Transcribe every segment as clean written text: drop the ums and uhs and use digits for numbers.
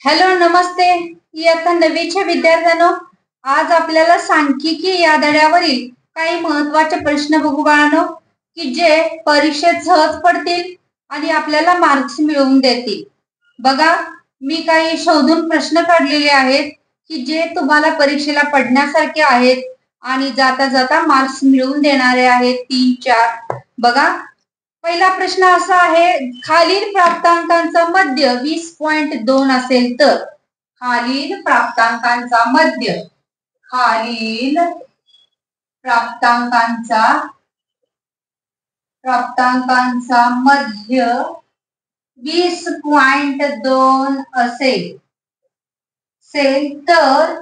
Hello नमस्ते इयत्ता 9च्या विद्यार्थ्यांनो, आज आपल्याला सांख्यिकी या धड्यावरील काही महत्त्वाचे प्रश्न बघू बाळांनो, की जे परीक्षेत सहज पडतील आणि आपल्याला मार्क्स मिळवून देतील. बघा, मी काही शोधून प्रश्न काढलेले आहेत की जे तुम्हाला परीक्षेला पडण्यासारखे आहेत आणि जाता जाता मार्क्स मिळवून देणारे आहेत 3-4. बघा, पहिला प्रश्न असा आहे, खालील प्राप्तांकांचा मध्य 20.2 असेल तर खालील प्राप्तांकांचा मध्य मध्य 20.2 असेल तर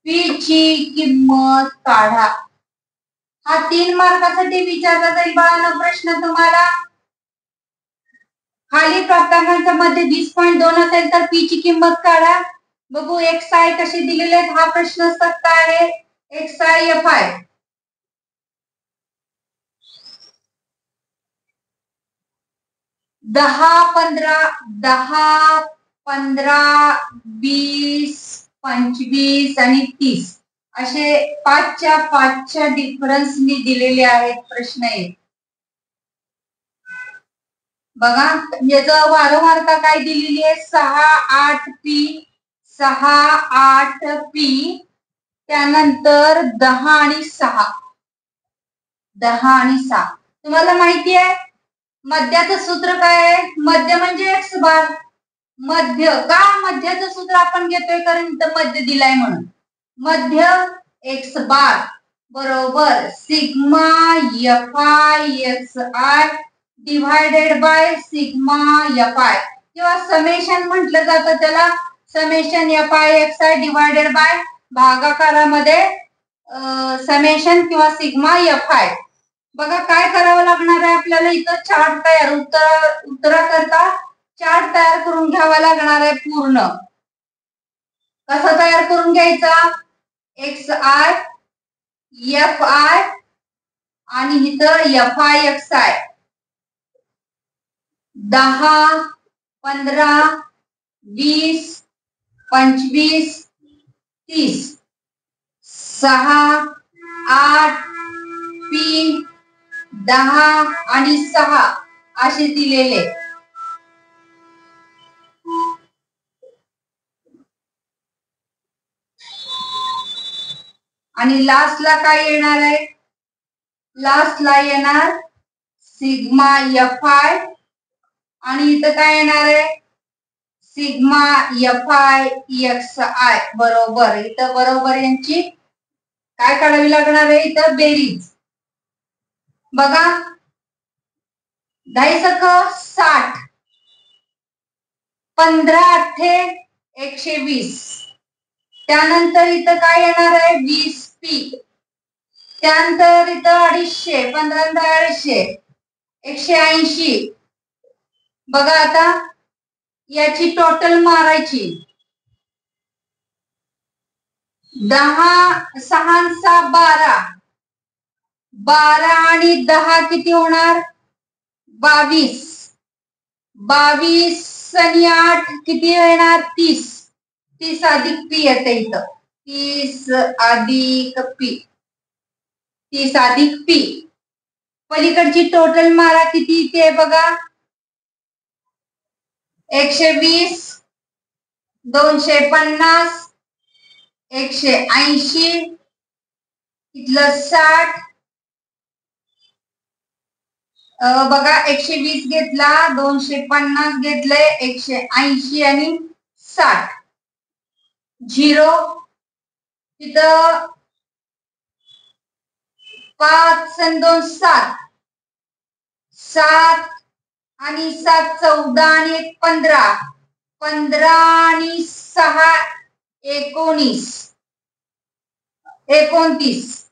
p ची किंमत काढा. हा 3 मार्कासाठी विचारला जाईल बाळांनो प्रश्न तुम्हाला. खाली प्राप्तांकांचा मध्य 20.2 असेल तर p ची किंमत काढा. बघू xi कसे दिलेले आहेत. हा प्रश्न सत्य आहे. xi fi 10, 15, 20, 25 आणि 30 असे 5च्या डिफरन्सनी दिलेले आहेत प्रश्न एक. बघा, याचं वारंवारता काय दिलेली आहे? 6, 8 पी त्यानंतर 10 आणि 6. तुम्हाला माहिती आहे मध्याचं सूत्र काय आहे? मध्य म्हणजे एक्स बार. मध्य का मध्याचं सूत्र आपण घेतोय? कारण इथं मध्य दिलाय म्हणून. मध्य एक्स बार बरोबर सिग्मा एफआय एक्सआय डिवायडेड बाय सिग्मा एफआय किंवा समेशन म्हटलं जातं त्याला. समेशन एफआय एक्सआय डिवायडेड बाय भागाकारामध्ये समेशन किंवा सिग्मा एफआय. बघा, काय करावं लागणार आहे आपल्याला? इथं चार्ट तयार उत्तराकरता चार्ट तयार करून घ्यावा लागणार आहे. पूर्ण कसा तयार करून घ्यायचा? एक्स आय एफ आय आणि इथं F I X I 10, 15, 20, 25, 30 6, 8 P 10 आणि 6 असे दिलेले. आणि लास्टला काय येणार आहे? लास्टला येणार सिग्मा एफ आय आणि इथं काय येणार आहे? Sigma F I X I बरोबर. इथं बरोबर यांची काय काढावी लागणार आहे? इथं बेरीज. बघा, 10×60 15×8 120. त्यानंतर इथं काय येणार आहे? 20 पी. त्यानंतर इथं 250 15×250 180. बघा, आता याची टोटल मारायची. 10 6 12 12 आणि 10 किती होणार? 22. 22 आणि 8 किती येणार? 30. 30 अधिक पी येते इथं. 30 अधिक पी. 30 अधिक पी. पलीकडची टोटल मारा किती येते बघा. 120 250 180 इथलं 60. बघा, 120 घेतला, 250 घेतले, 180 आणि 60. 0 तिथं 5 आणि 2 7. 7 आणि 7 14 आणि 1 15. 15 आणि 6 19. 29.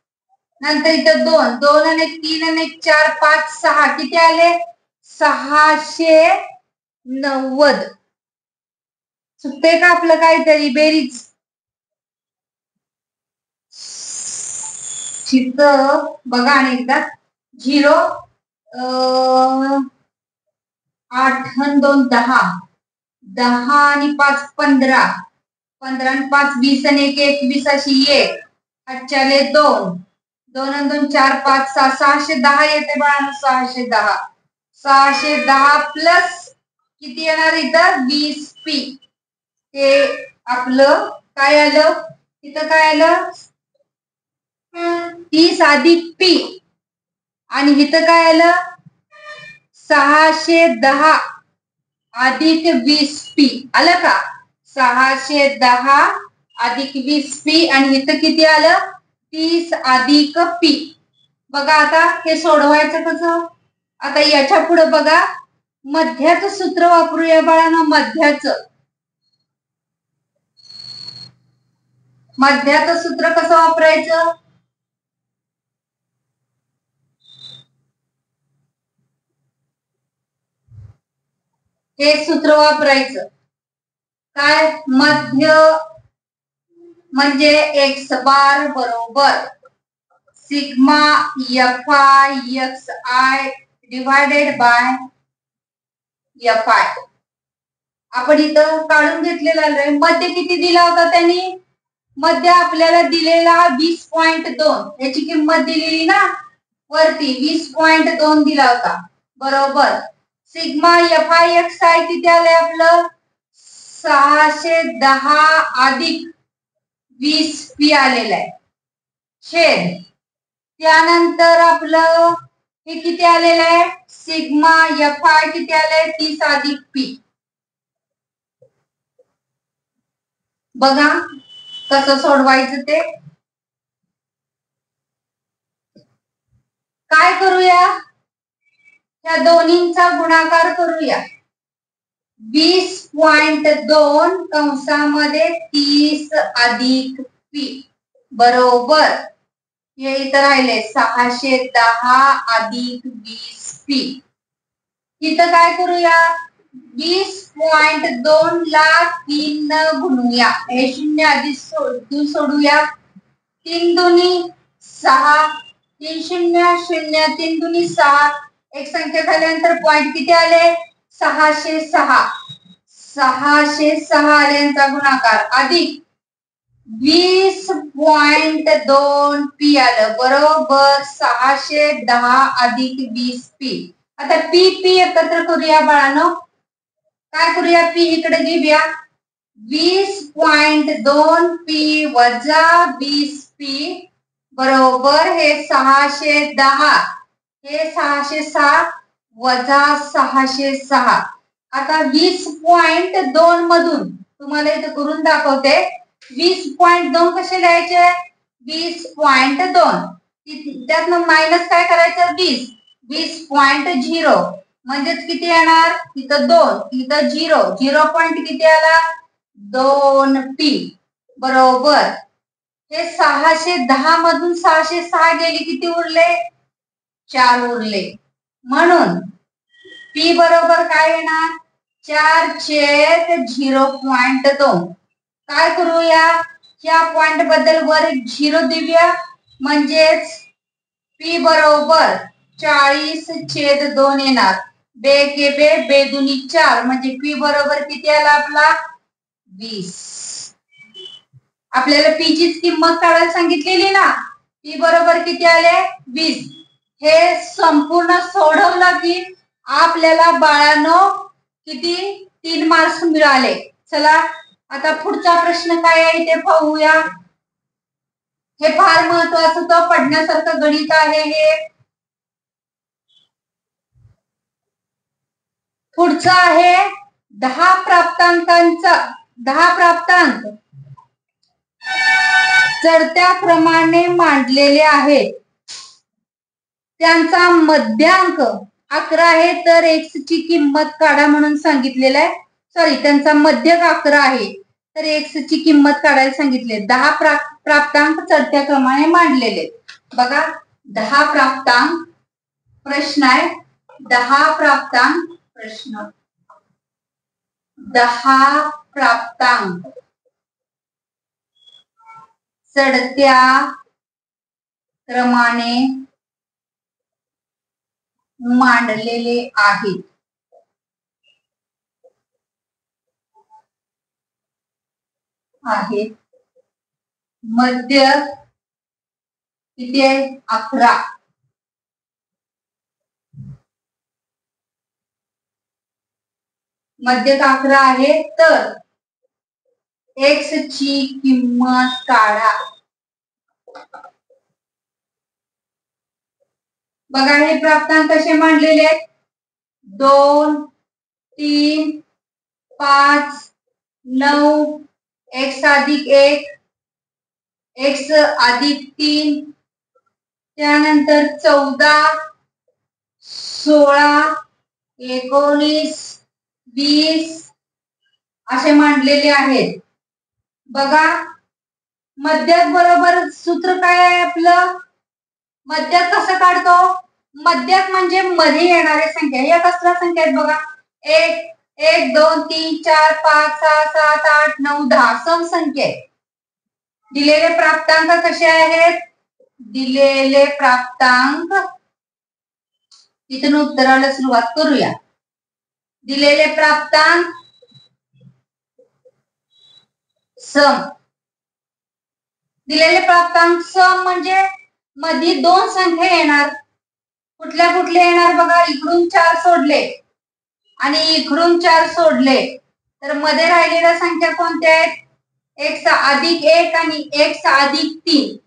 नंतर इथं 2 2 आणि 3 आणि 4 5 6 किती आले? 690. चुकते का आपलं काहीतरी? बेरीज तिथं बघा आणि एकदा 0 8 आणि 2 10 10 आणि 5 15, 15 आणि 5 20 आणि 1 21 अशी 1, 8 2, 2 आणि 2 4 5 6, 610 येते बाळांनो. 610, 610 प्लस किती येणार इथं 20p. हे आपलं काय आलं इथं, काय आलं 30 अधिक p, आणि इथं काय आलं 610 अधिक 20p. आलं का? 610 अधिक 20p आणि इथं किती आलं 30 अधिक p. बघा आता हे सोडवायचं कसं. आता याच्या पुढे बघा मध्याचं सूत्र वापरूया बाळांनो. मध्याचं सूत्र कसं वापरायचं. हे सूत्र वापरायचं काय. मध्य म्हणजे एक्स बार बरोबर sigma F I X I divided by F I. आपण इथं काढून घेतलेला आहे. मध्य किती दिला होता त्यांनी. मध्य आपल्याला दिलेला 20.2. याची किंमत दिलेली ना वरती 20.2 दिला होता बरोबर. Sigma F I X I किती आलंय आपलं 610 अधिक 20p आलेलं आहे छेद. त्यानंतर आपलं हे किती आलेलं आहे सिग्मा एफ आय किती आलंय 30 अधिक p. बघा कसं सोडवायचं ते. काय करूया या दोन्हींचा गुणाकार करूया. 20.2 कंसामध्ये 30 अधिक p बरोबर हे इथं राहिले 610 अधिक 20p. इथं काय करूया 20.2 ला 3 न गुणूया. हे शून्य आधी सोडूया. 3 दुनी 6, 3 शून्य शून्य 3 दुनी 6. एक संख्या झाल्यानंतर पॉइंट किती आले 606. 606 आले यांचा गुणाकार अधिक 20.2 p आलं बरोबर 610 अधिक 20p. आता पी पी एकत्र करूया बाळांनो. काय करूया पी इकडे घेऊया 20.2 p वजा 20p बरोबर हे 610 हे 606 वजा 606. आता 20.2 मधून तुम्हाला इथं करून दाखवते. 20.2 कसे लिहायचे 20.2 त्यातनं मायनस काय करायचं 20. 20.0 म्हणजेच किती येणार इथं 2 इथं 0 0 पॉइंट किती आला 2p बरोबर. हे 610 मधून 606 गेली किती उरले 4 उरले. म्हणून p बरोबर काय येणार 4/0.2. काय करूया या पॉइंट बद्दल वर एक 0 देऊया म्हणजेच p बरोबर 40/2 येणार. बे के बे बेदुनी 4 म्हणजे p बरोबर किती आला आपला 20. आपल्याला p ची किंमत काढायला सांगितलेली ना. p बरोबर किती आले 20. हे संपूर्ण सोडवलं की आपल्याला बाळांनो किती 3 मार्क्स मिळाले. चला आता पुढचा प्रश्न काय आहे ते पाहूया. हे फार महत्वाचं तो पडण्यासारखं गणित आहे हे. पुढचा आहे 10 प्राप्तांकांचा 10 प्राप्तांक चढत्या क्रमाने मांडलेले आहेत. त्यांचा मध्यांक 11 आहे तर x ची किंमत काढा म्हणून सांगितलेलं आहे. सॉरी त्यांचा मध्यक 11 आहे तर x ची किंमत काढायला सांगितले. 10 प्राप्तांक चढत्या क्रमाने मांडलेले. बघा 10 प्राप्तांक प्रश्न आहे. 10 प्राप्तांक प्रश्न 10 प्राप्तांक चढत्या क्रमाने मांडलेले आहेत. आहे. मध्य किती आहे? 11. मध्य 11 आहे. तर x ची किंमत काढा. बघा हे प्राप्तांक कसे मांडलेले आहेत. 2, 3, 5, 9, x अधिक 1, x अधिक 3, त्यानंतर 14, 16, 19, 20 असे मांडलेले आहेत. बघा मध्याक बरोबर सूत्र काय आहे आपलं. मध्याक कसं काढतो. मध्याक म्हणजे मध्ये येणाऱ्या संख्या. या कसल्या संख्या आहेत बघा. 1, 1, 2, 3, 4, 5, 6, 7, 8, 9, 10 सम संख्या आहेत. दिलेले प्राप्तांक कसे आहेत. दिलेले प्राप्तांक इथून उत्तराला सुरुवात करूया. दिलेले प्राप्तांक सम. दिलेले प्राप्तांक सम म्हणजे मध्ये दोन संख्या येणार. कुठल्या कुठल्या येणार बघा. इकडून 4 सोडले आणि इकडून 4 सोडले तर मध्ये राहिलेल्या संख्या कोणत्या आहेत. x अधिक 1 आणि x अधिक 3.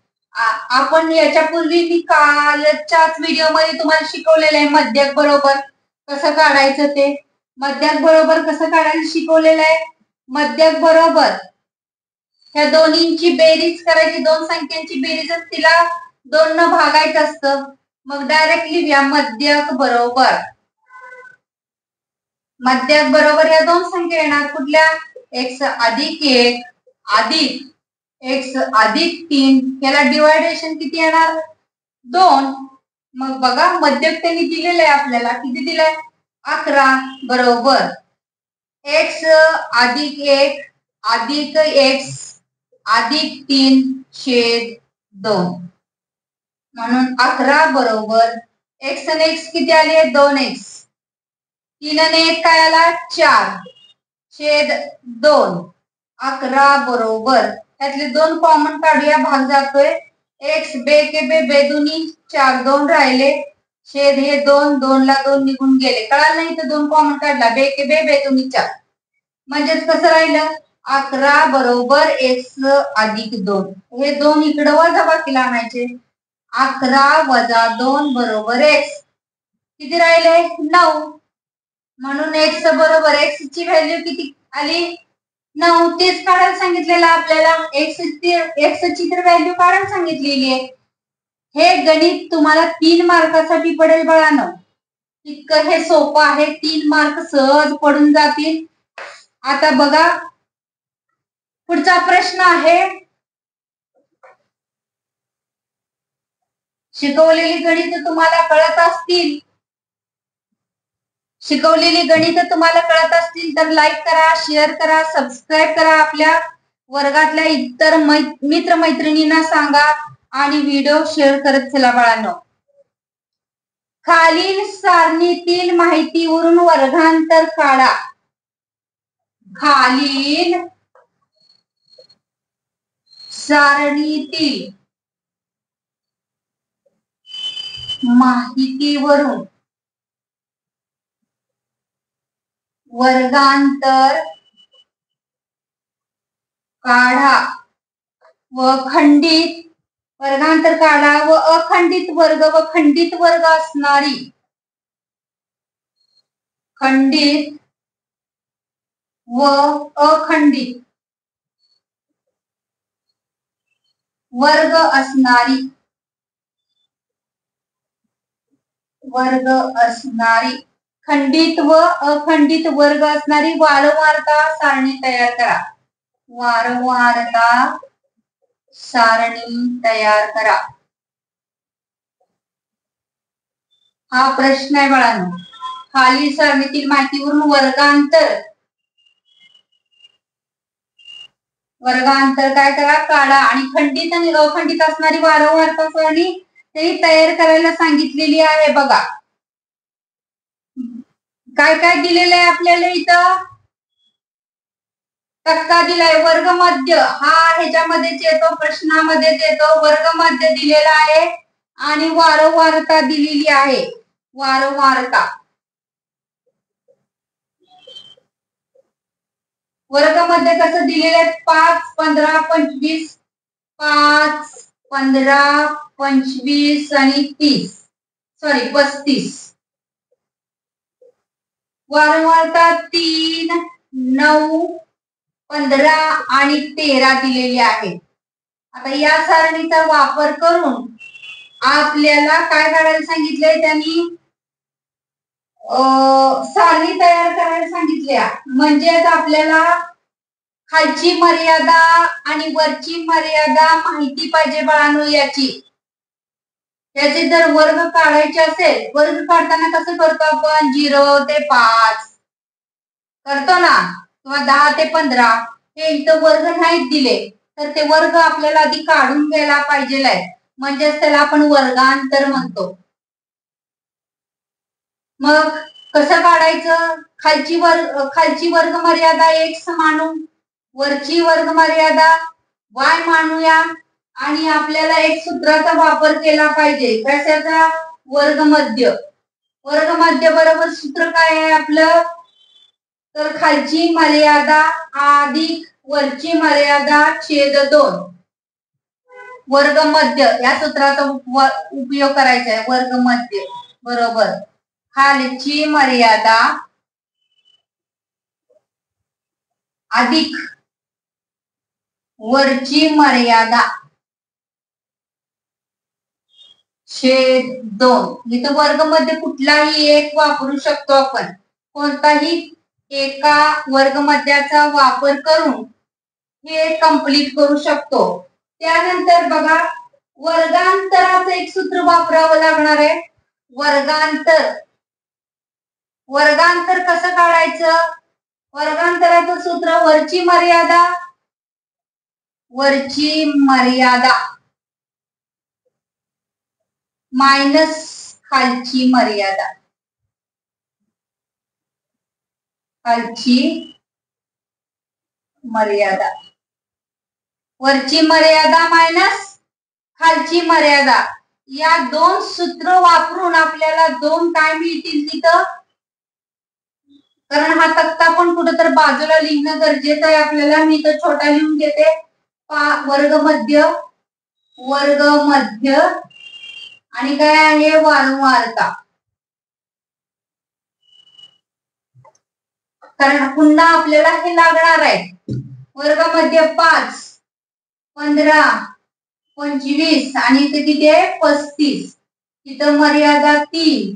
आपण याच्यापूर्वी मी कालच्याच व्हिडिओ मध्ये तुम्हाला शिकवलेलं आहे मध्याक बरोबर कसं काढायचं ते. मध्याक बरोबर कसं काढायला शिकवलेलं आहे. मध्याक बरोबर ह्या दोन्हींची बेरीज करायची. दोन संख्यांची बेरीज तिला 2 न भागायचं असतं. मग डायरेक्ट लिहूया मध्याक बरोबर. मध्याक बरोबर या दोन संख्या येणार. कुठल्या. x अधिक 1 अधिक x अधिक 3. याला डिवायडेशन किती येणार 2. मग बघा मध्याक त्यांनी दिलेलं आहे आपल्याला. किती दिलंय 11 बरोबर x अधिक 1 अधिक x अधिक 3 छेद 2. म्हणून 11 बरोबर x आणि x किती आले 2x. 3 आणि 1 काय आला 4 छेद 2. 11 बरोबर त्यातले 2 कॉमन काढूया. भाग जातोय. x बे के बे बेदुनी 4 2 राहिले छेद हे 2 2 ला 2 निघून गेले. कळालं नाही तर 2 कॉमन काढला. बे के बे बेदुनी 4 म्हणजेच कसं राहिलं 11 बरोबर x अधिक 2. हे 2 इकडे वजाबाकीला आणायचे. 11 वजा 2 बरोबर x. किती राहिले 9. म्हणून x बरोबर x ची व्हॅल्यू किती आली 9. तेच काढायला सांगितलेलं आपल्याला. x ची तर व्हॅल्यू काढायला सांगितलेली आहे. हे गणित तुम्हाला 3 मार्कासाठी पडेल बाळांनो. इतकं हे सोपं आहे. 3 मार्क सहज पडून जातील. आता बघा पुढचा प्रश्न आहे. शिकवलेली गणित तुम्हाला कळत असतील. शिकवलेली गणित तुम्हाला कळत असतील तर लाईक करा, शेअर करा, सबस्क्राईब करा. आपल्या वर्गातल्या इतर मित्र मैत्रिणींना सांगा आणि व्हिडिओ शेअर करत चला बाळांनो. खालील सारणीतील माहितीवरून वर्गांतर काढा. खालील सारणीतील माहितीवरून वर्गांतर काढा व खंडित वर्गांतर काढा व अखंडित वर्ग व खंडित वर्ग असणारी खंडित व अखंडित वर्ग असणारी खंडित व अखंडित वर्ग असणारी वारंवारता सारणी तयार करा. वारंवारता सारणी तयार करा. हा प्रश्न आहे बाळांनो. खालील सारणीतील माहितीवरून वर्गांतर काय करा काढा आणि खंडित आणि अखंडित असणारी वारंवारता सारणी तयार करायला सांगितलेली आहे. बघा काय काय दिलेलं आहे आपल्याला इथं. तक्ता दिलाय. वर्गमध्य हा ह्याच्यामध्येच येतो, प्रश्नामध्येच येतो. वर्गमध्य दिलेला आहे आणि वारंवारता दिलेली आहे. वारंवारता वर्गमध्ये कसं दिलेलं आहे? 5, 15, 25, 5, 15, 25 आणि 30, सॉरी 35. वारंवारता 3, 9, 15 आणि 13 दिलेली आहे. आता या सारणीचा वापर करून आपल्याला काय काढायला सांगितलंय? त्यांनी सारणी तयार करायला सांगितल्या. म्हणजेच आपल्याला खालची मर्यादा आणि वरची मर्यादा माहिती पाहिजे बाळांनो याची. त्याचे जर वर्ग काढायचे असेल, वर्ग काढताना कसं करतो आपण? 0 ते 5 करतो ना, किंवा 10 ते 15. हे इथं वर्ग नाहीत दिले, तर ते वर्ग आपल्याला आधी काढून घ्यायला पाहिजे. म्हणजेच त्याला आपण वर्गांतर म्हणतो. मग कसं काढायचं? खालची वर्ग मर्यादा x मानून वरची वर्ग मर्यादा y मानूया आणि आपल्याला एक सूत्राचा वापर केला पाहिजे. कशाचा? वर्गमध्य. वर्गमध्य बरोबर सूत्र काय आहे आपलं? तर खालची मर्यादा अधिक वरची मर्यादा छेद 2. वर्गमध्य या सूत्राचा उपयोग करायचा आहे. वर्गमध्य बरोबर खालची मर्यादा अधिक वरची मर्यादा छेद 2. इथं वर्गमध्ये कुठलाही एक वापरू शकतो आपण. कोणताही एका वर्गमध्याचा वापर करून हे कंप्लीट करू शकतो. त्यानंतर बघा, वर्गांतराचं एक सूत्र वापरावं लागणार आहे. वर्गांतर. वर्गांतर कसं काढायचं? वर्गांतराचं सूत्र वरची मर्यादा मायनस खालची मर्यादा. वरची मर्यादा मायनस खालची मर्यादा. या दोन सूत्र वापरून आपल्याला दोन काय मिळतील तिथं? कारण हा तक्ता पण कुठेतरी बाजूला लिहिणं गरजेचं आहे आपल्याला. मी तर छोटा लिहून घेते. वर्गमध्य आणि काय आहे? वारंवारता. कारण पुन्हा आपल्याला हे लागणार आहे. वर्गमध्य 5, 15, 25 आणि इथे किती आहे? 35. तिथं मर्यादा 3,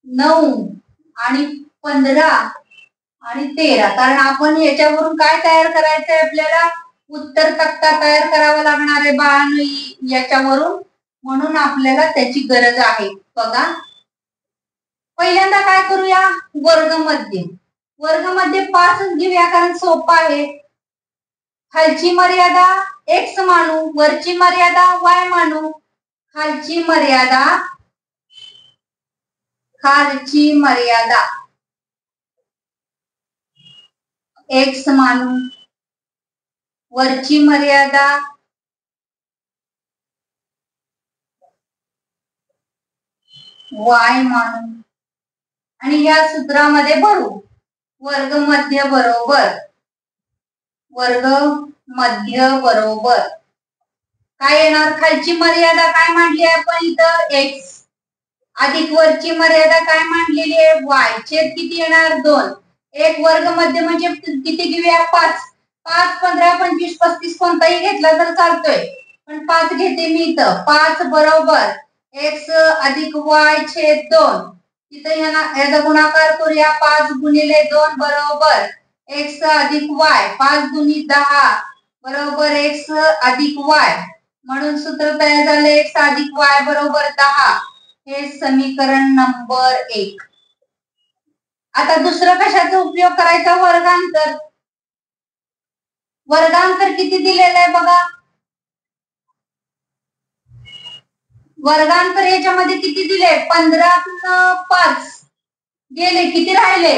9 आणि 15 आणि 13. कारण आपण याच्यावरून काय तयार करायचंय? आपल्याला उत्तर तक्ता तयार करावा लागणार आहे बाळांनो याच्यावरून. म्हणून आपल्याला त्याची गरज आहे. बघा, पहिल्यांदा काय करूया? वर्गमध्ये 5 घेऊया, कारण सोपं आहे. खालची मर्यादा x मानू, वरची मर्यादा y मानू. खालची मर्यादा x मानू, वरची मर्यादा y मानू आणि या सूत्रामध्ये भरू. वर्गमध्य बरोबर काय येणार? खालची मर्यादा काय मांडली आहे आपण इथं? x अधिक वरची मर्यादा काय मांडलेली आहे? y. छेद किती येणार? 2. एक वर्गमध्य म्हणजे किती घेऊया? 5. 5, 15, 25, 35 कोणताही घेतला तर चालतोय, पण 5 घेते मी इथं. 5 बरोबर x अधिक y छेद 2. तिथं याचा गुणाकार करूया. 5 गुणिले 2 बरोबर x अधिक y. 5 दुनी 10 बरोबर x अधिक y. म्हणून सूत्र तयार झाले x अधिक y बरोबर 10. हे समीकरण नंबर 1. आता दुसरं कशाचा उपयोग करायचा? वर्गांतर किती दिलेलं आहे बघा. वर्गांतर याच्यामध्ये किती दिले? 15 5 गेले, किती राहिले?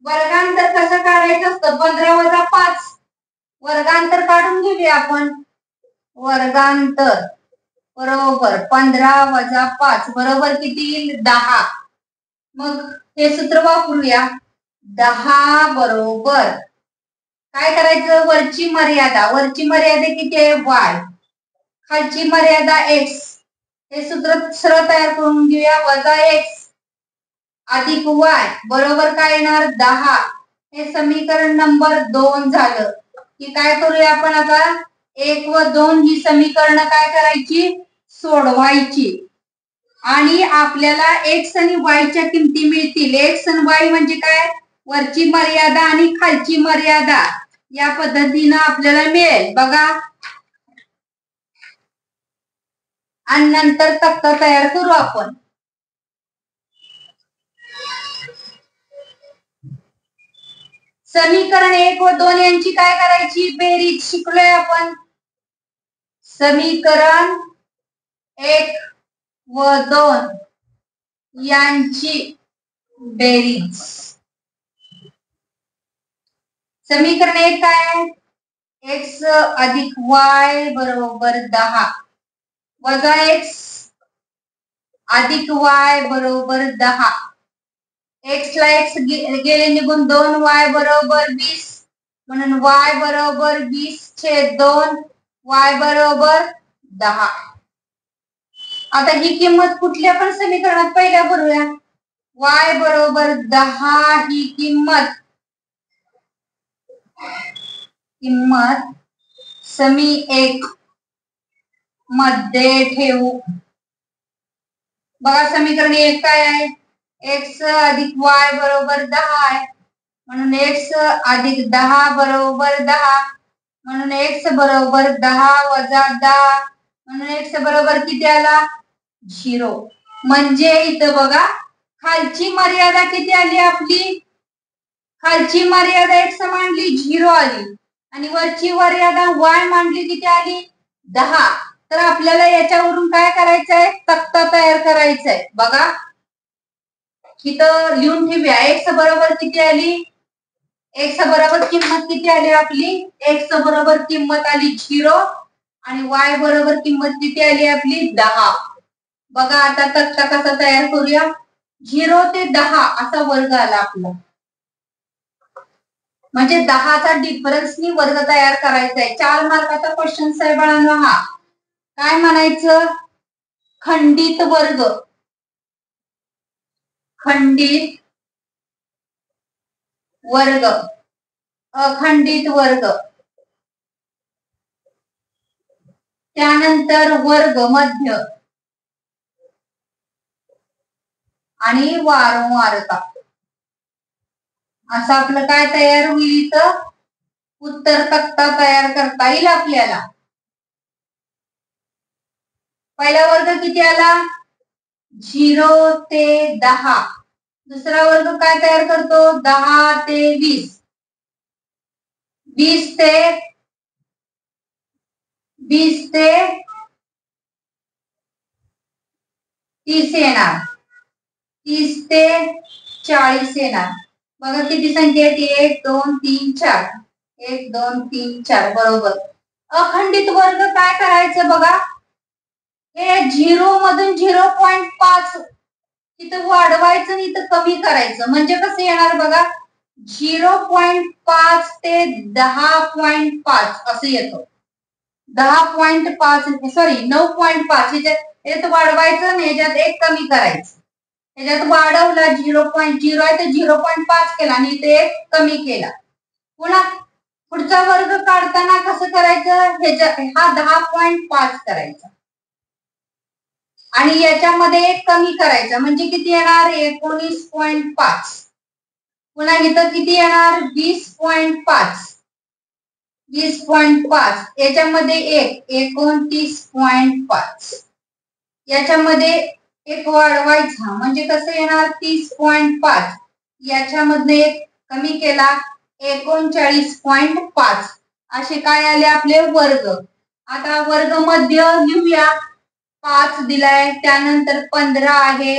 वर्गांतर कसं काढायचं असतं? 15 वजा 5. वर्गांतर काढून घेऊया आपण. वर्गांतर बरोबर 15 वजा 5 बरोबर किती येईल? 10. मग हे सूत्र वापरूया. 10 बरोबर काय करायचं? वरची मर्यादा किती आहे? y. खालची मर्यादा x. हे सूत्र सरळ तयार करून घेऊया. वजा x अधिक y बरोबर काय येणार? 10. हे समीकरण नंबर 2 झालं. की काय करूया आपण आता? 1 व 2 ही समीकरणं काय करायची? सोडवायची. आणि आपल्याला x आणि y च्या किमती मिळतील. x आणि y म्हणजे काय? वरची मर्यादा आणि खालची मर्यादा या पद्धतीनं आपल्याला मिळेल. बघा आणि नंतर तक्ता तयार करू आपण. समीकरण 1 व 2 यांची काय करायची? बेरीज शिकलोय आपण. समीकरण 1 व 2 यांची बेरीज. समीकरण 1 काय? x अधिक y बरोबर 10 वजा x अधिक y बरोबर 10. x ला x गेले निघून 2y बरोबर 20 म्हणून y बरोबर 20/2 y बरोबर 10. आता ही किंमत कुठल्या पण समीकरणात पहिल्या भरूया. y बरोबर 10 ही किंमत समी 1 मध्ये ठेवू. बघा समीकरण 1 काय आहे? x अधिक y बरोबर 10 आहे म्हणून x अधिक 10 बरोबर 10 म्हणून x बरोबर 10 वजा 10 म्हणून x बरोबर किती आला? 0. म्हणजे इथं बघा खालची मर्यादा किती आली आपली? खालची मर्यादा x मांडली 0 आली आणि वरची मर्यादा y मांडली किती आली? 10. तर आपल्याला याच्यावरून काय करायचंय? तक्ता तयार करायचा आहे. बघा इथं लिहून ठेवूया. x बरोबर किती आली? x बरोबर किंमत किती आली आपली? x बरोबर किंमत आली 0 आणि y बरोबर किंमत किती आली आपली? 10. बघा आता तक्ता कसा तयार करूया. 0 ते 10 असा वर्ग आला आपला. म्हणजे 10चा डिफरन्सनी वर्ग तयार करायचा आहे. 4 मार्काचा क्वेश्चन आहे बाळांनो हा. काय म्हणायचं? खंडित वर्ग. खंडित वर्ग, अखंडित वर्ग, त्यानंतर वर्ग मध्य आणि वारंवारता. असं आपलं काय तयार होईल? तर उत्तर तक्ता तयार करता येईल आपल्याला. पहिला वर्ग किती आला? 0 ते 10. दुसरा वर्ग काय तयार करतो? 10 ते 20. 20 ते 30 येणार. 30 ते 40 येणार. बघा किती संख्या आहेत? 1 2 3 4. 1 2 3 4 बरोबर. अखंडित वर्ग काय करायचं बघा? हे 0 मधून 0.5 इथं वाढवायचं आणि इथं कमी करायचं. म्हणजे कसं येणार बघा? 0.5 ते 10.5 असं येतं. 10.5 सॉरी 9.5 ह्याच्यात वाढवायचं आणि ह्याच्यात एक कमी करायचं. ह्याच्यात वाढवला 0.0 आहे तर 0.5 केला आणि इथे एक कमी केला. पुन्हा पुढचा वर्ग काढताना कसं करायचं? हा 10.5 करायचा आणि याच्यामध्ये एक कमी करायचा. म्हणजे किती येणार? 19.5. पुन्हा इथं किती येणार? 20.5. 20.5 याच्यामध्ये एक 29.5. याच्यामध्ये एक वाढवायचा म्हणजे कसं येणार? 30.5. याच्यामध्ये एक कमी केला 39.5. असे काय आले आपले वर्ग. आता वर्ग मध्य लिहूया. 5 दिलाय, त्यानंतर 15 आहे,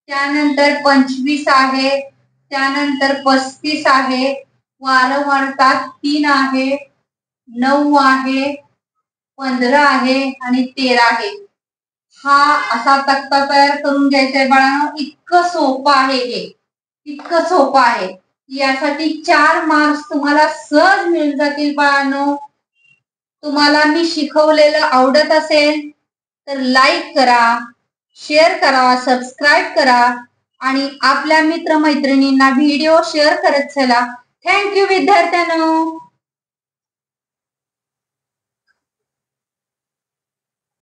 त्यानंतर 25 आहे, त्यानंतर 35 आहे, वारंवारता 3 आहे, 9 आहे, 15 आहे आणि 13 आहे. हा असा तक्ता तयार करून घ्यायचा आहे बाळांनो. इतकं सोपं आहे हे, इतकं सोपं आहे. यासाठी 4 मार्क्स तुम्हाला सहज मिळून जातील बाळांनो. तुम्हाला मी शिकवलेलं आवडत असेल तर लाईक करा, शेअर करा, सबस्क्राईब करा आणि आपल्या मित्रमैत्रिणींना व्हिडिओ शेअर करत चला. थँक्यू विद्यार्थ्यांनो.